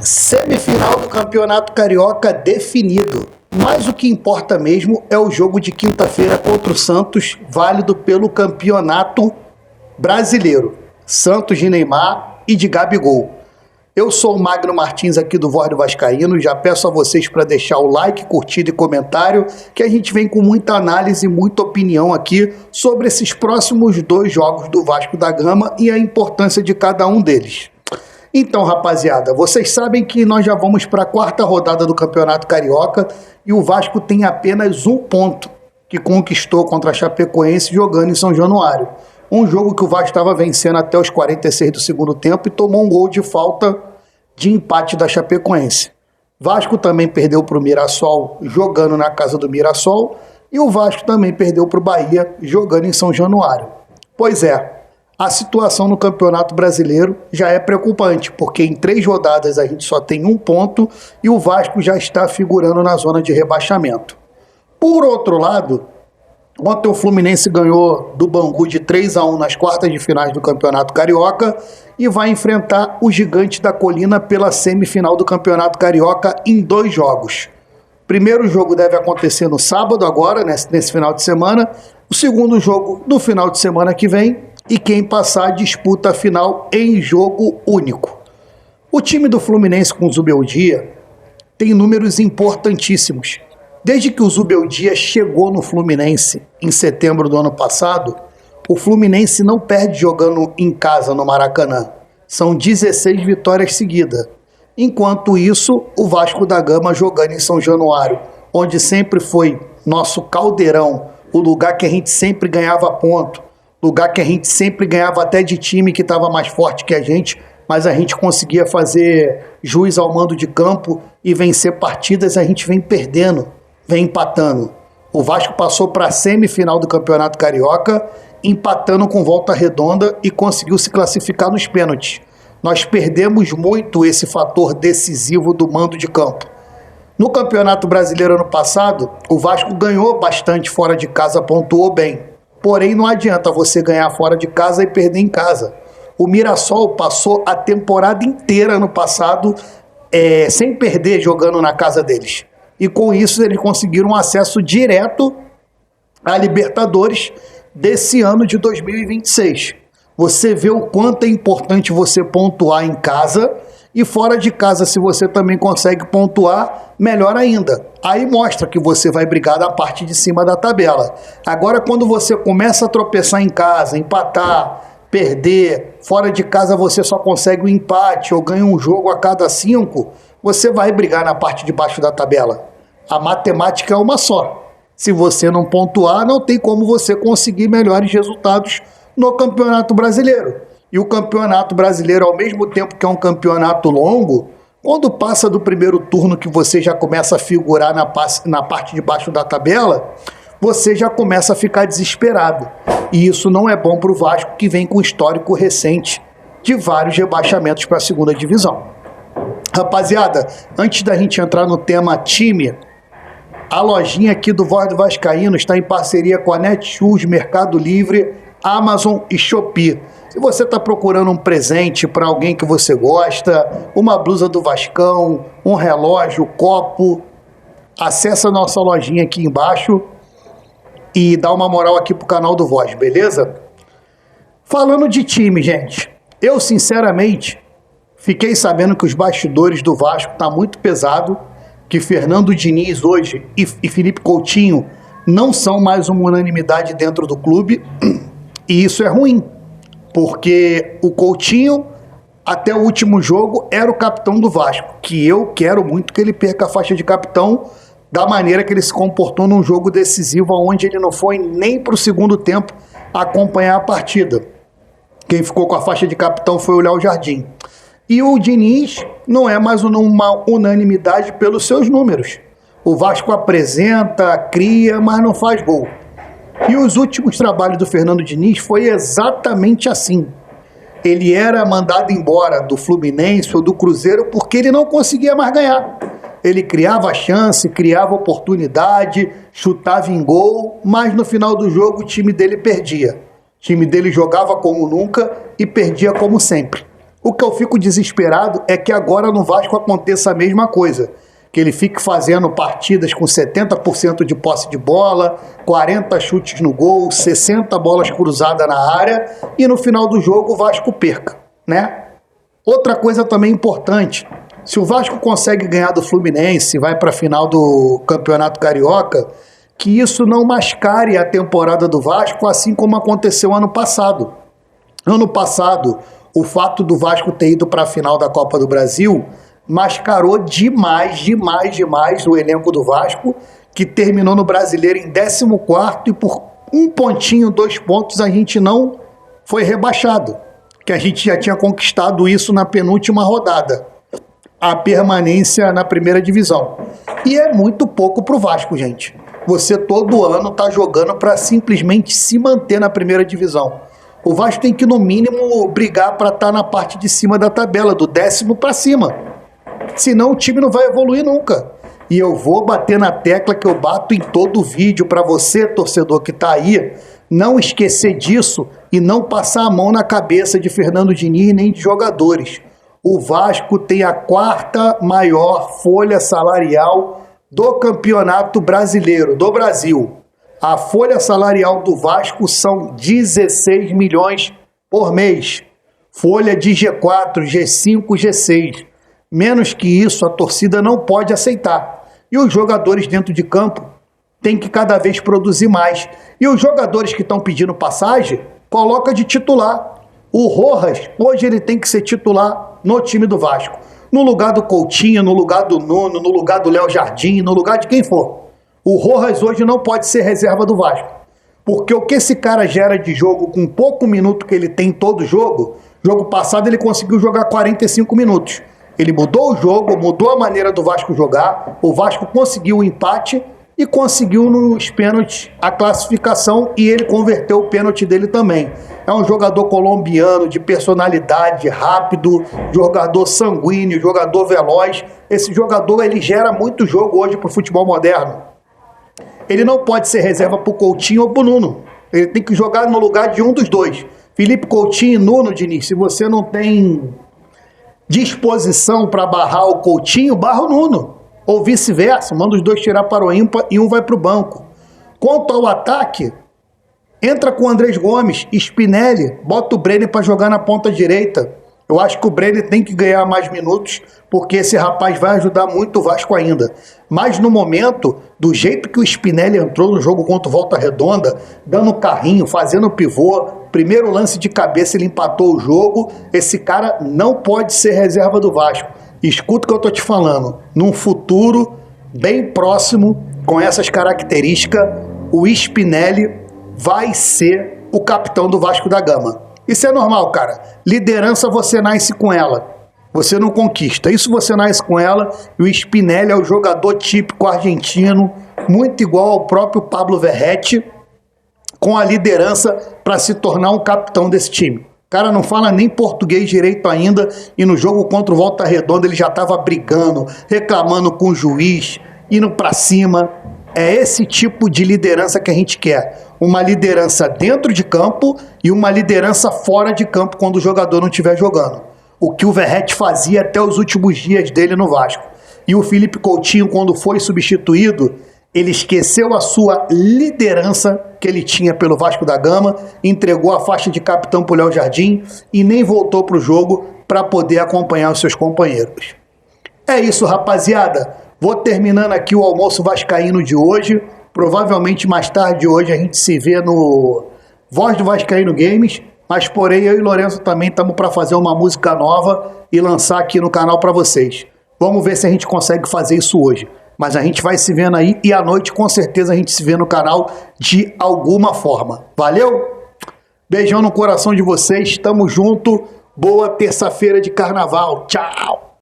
Semifinal do Campeonato Carioca definido. Mas o que importa mesmo é o jogo de quinta-feira contra o Santos, válido pelo Campeonato Brasileiro. Santos de Neymar e de Gabigol. Eu sou o Magno Martins aqui do Voz do Vascaíno, já peço a vocês para deixar o like, curtida e comentário, que a gente vem com muita análise e muita opinião aqui sobre esses próximos dois jogos do Vasco da Gama e a importância de cada um deles. Então, rapaziada, vocês sabem que nós já vamos para a quarta rodada do Campeonato Carioca e o Vasco tem apenas um ponto que conquistou contra a Chapecoense jogando em São Januário. Um jogo que o Vasco estava vencendo até os 46 do segundo tempo e tomou um gol de falta de empate da Chapecoense. Vasco também perdeu para o Mirassol jogando na casa do Mirassol e o Vasco também perdeu para o Bahia jogando em São Januário. Pois é, a situação no Campeonato Brasileiro já é preocupante, porque em 3 rodadas a gente só tem um ponto e o Vasco já está figurando na zona de rebaixamento. Por outro lado, ontem o Fluminense ganhou do Bangu de 3-1 nas quartas de finais do Campeonato Carioca e vai enfrentar o Gigante da Colina pela semifinal do Campeonato Carioca em 2 jogos. O primeiro jogo deve acontecer no sábado agora, nesse final de semana. O segundo jogo no final de semana que vem. E quem passar disputa a final em jogo único. O time do Fluminense com o Zubeldia tem números importantíssimos. Desde que o Zubeldia chegou no Fluminense em setembro do ano passado, o Fluminense não perde jogando em casa no Maracanã. São 16 vitórias seguidas. Enquanto isso, o Vasco da Gama jogando em São Januário, onde sempre foi nosso caldeirão, o lugar que a gente sempre ganhava ponto, lugar que a gente sempre ganhava até de time que estava mais forte que a gente, mas a gente conseguia fazer juiz ao mando de campo e vencer partidas, a gente vem perdendo, vem empatando. O Vasco passou para a semifinal do Campeonato Carioca, empatando com Volta Redonda e conseguiu se classificar nos pênaltis. Nós perdemos muito esse fator decisivo do mando de campo. No Campeonato Brasileiro ano passado, o Vasco ganhou bastante fora de casa, pontuou bem. Porém, não adianta você ganhar fora de casa e perder em casa. O Mirassol passou a temporada inteira no passado sem perder jogando na casa deles. E com isso eles conseguiram um acesso direto à Libertadores desse ano de 2026. Você vê o quanto é importante você pontuar em casa e fora de casa, se você também consegue pontuar, melhor ainda. Aí mostra que você vai brigar na parte de cima da tabela. Agora, quando você começa a tropeçar em casa, empatar, perder, fora de casa você só consegue um empate ou ganha um jogo a cada 5, você vai brigar na parte de baixo da tabela. A matemática é uma só. Se você não pontuar, não tem como você conseguir melhores resultados no Campeonato Brasileiro. E o Campeonato Brasileiro, ao mesmo tempo que é um campeonato longo, quando passa do primeiro turno que você já começa a figurar na parte de baixo da tabela, você já começa a ficar desesperado. E isso não é bom para o Vasco, que vem com histórico recente de vários rebaixamentos para a segunda divisão. Rapaziada, antes da gente entrar no tema time, a lojinha aqui do Voz do Vascaíno está em parceria com a Netshoes, Mercado Livre, Amazon e Shopee. Se você está procurando um presente para alguém que você gosta, uma blusa do Vascão, um relógio, copo, acessa a nossa lojinha aqui embaixo e dá uma moral aqui pro canal do Voz, beleza? Falando de time, gente, eu sinceramente fiquei sabendo que os bastidores do Vasco tá muito pesado, que Fernando Diniz hoje e Felipe Coutinho não são mais uma unanimidade dentro do clube, e isso é ruim, porque o Coutinho, até o último jogo, era o capitão do Vasco, que eu quero muito que ele perca a faixa de capitão da maneira que ele se comportou num jogo decisivo, onde ele não foi nem para o segundo tempo acompanhar a partida. Quem ficou com a faixa de capitão foi o Léo Jardim. E o Diniz não é mais uma unanimidade pelos seus números. O Vasco apresenta, cria, mas não faz gol. E os últimos trabalhos do Fernando Diniz foi exatamente assim. Ele era mandado embora do Fluminense ou do Cruzeiro porque ele não conseguia mais ganhar. Ele criava chance, criava oportunidade, chutava em gol, mas no final do jogo o time dele perdia. O time dele jogava como nunca e perdia como sempre. O que eu fico desesperado é que agora no Vasco aconteça a mesma coisa. Que ele fique fazendo partidas com 70% de posse de bola, 40 chutes no gol, 60 bolas cruzadas na área e no final do jogo o Vasco perca, né? Outra coisa também importante, se o Vasco consegue ganhar do Fluminense, vai para a final do Campeonato Carioca, que isso não mascare a temporada do Vasco, assim como aconteceu ano passado. Ano passado, o fato do Vasco ter ido para a final da Copa do Brasil mascarou demais o elenco do Vasco, que terminou no Brasileiro em 14º e por 1 pontinho, 2 pontos, a gente não foi rebaixado, que a gente já tinha conquistado isso na penúltima rodada, a permanência na primeira divisão. E é muito pouco pro Vasco, gente. Você todo ano tá jogando para simplesmente se manter na primeira divisão. O Vasco tem que, no mínimo, brigar para estar na parte de cima da tabela, do 10º para cima. Senão o time não vai evoluir nunca. E eu vou bater na tecla que eu bato em todo vídeo para você, torcedor que está aí, não esquecer disso e não passar a mão na cabeça de Fernando Diniz nem de jogadores. O Vasco tem a 4ª maior folha salarial do Campeonato Brasileiro, do Brasil. A folha salarial do Vasco são 16 milhões por mês. Folha de G4, G5, G6. Menos que isso, a torcida não pode aceitar. E os jogadores dentro de campo têm que cada vez produzir mais. E os jogadores que estão pedindo passagem, coloca de titular. O Rojas, hoje ele tem que ser titular no time do Vasco. No lugar do Coutinho, no lugar do Nuno, no lugar do Léo Jardim, no lugar de quem for. O Rojas hoje não pode ser reserva do Vasco. Porque o que esse cara gera de jogo com pouco minuto que ele tem em todo jogo passado ele conseguiu jogar 45 minutos. Ele mudou o jogo, mudou a maneira do Vasco jogar, o Vasco conseguiu o empate e conseguiu nos pênaltis a classificação e ele converteu o pênalti dele também. É um jogador colombiano de personalidade, rápido, jogador sanguíneo, jogador veloz. Esse jogador ele gera muito jogo hoje para o futebol moderno. Ele não pode ser reserva para o Coutinho ou para o Nuno. Ele tem que jogar no lugar de um dos dois. Felipe Coutinho e Nuno, Diniz, se você não tem disposição para barrar o Coutinho, barra o Nuno. Ou vice-versa, manda os dois tirar para o ímpar e um vai para o banco. Quanto ao ataque, entra com o Andrés Gomes, Spinelli, bota o Brenner para jogar na ponta direita. Eu acho que o Brenner tem que ganhar mais minutos, porque esse rapaz vai ajudar muito o Vasco ainda. Mas no momento, do jeito que o Spinelli entrou no jogo contra o Volta Redonda, dando carrinho, fazendo pivô, primeiro lance de cabeça ele empatou o jogo, esse cara não pode ser reserva do Vasco. Escuta o que eu tô te falando, num futuro bem próximo, com essas características, o Spinelli vai ser o capitão do Vasco da Gama. Isso é normal, cara. Liderança você nasce com ela. Você não conquista. Isso você nasce com ela. E o Spinelli é o jogador típico argentino, muito igual ao próprio Pablo Verratti, com a liderança para se tornar um capitão desse time. O cara não fala nem português direito ainda e no jogo contra o Volta Redonda ele já estava brigando, reclamando com o juiz, indo para cima. É esse tipo de liderança que a gente quer. Uma liderança dentro de campo e uma liderança fora de campo quando o jogador não estiver jogando. O que o Verratti fazia até os últimos dias dele no Vasco. E o Felipe Coutinho, quando foi substituído, ele esqueceu a sua liderança que ele tinha pelo Vasco da Gama, entregou a faixa de capitão para o Léo Jardim e nem voltou para o jogo para poder acompanhar os seus companheiros. É isso, rapaziada. Vou terminando aqui o almoço vascaíno de hoje. Provavelmente mais tarde hoje a gente se vê no Voz do Vascaíno Games. Mas porém eu e Lourenço também estamos para fazer uma música nova e lançar aqui no canal para vocês. Vamos ver se a gente consegue fazer isso hoje. Mas a gente vai se vendo aí e à noite com certeza a gente se vê no canal de alguma forma. Valeu? Beijão no coração de vocês. Tamo junto. Boa terça-feira de carnaval. Tchau!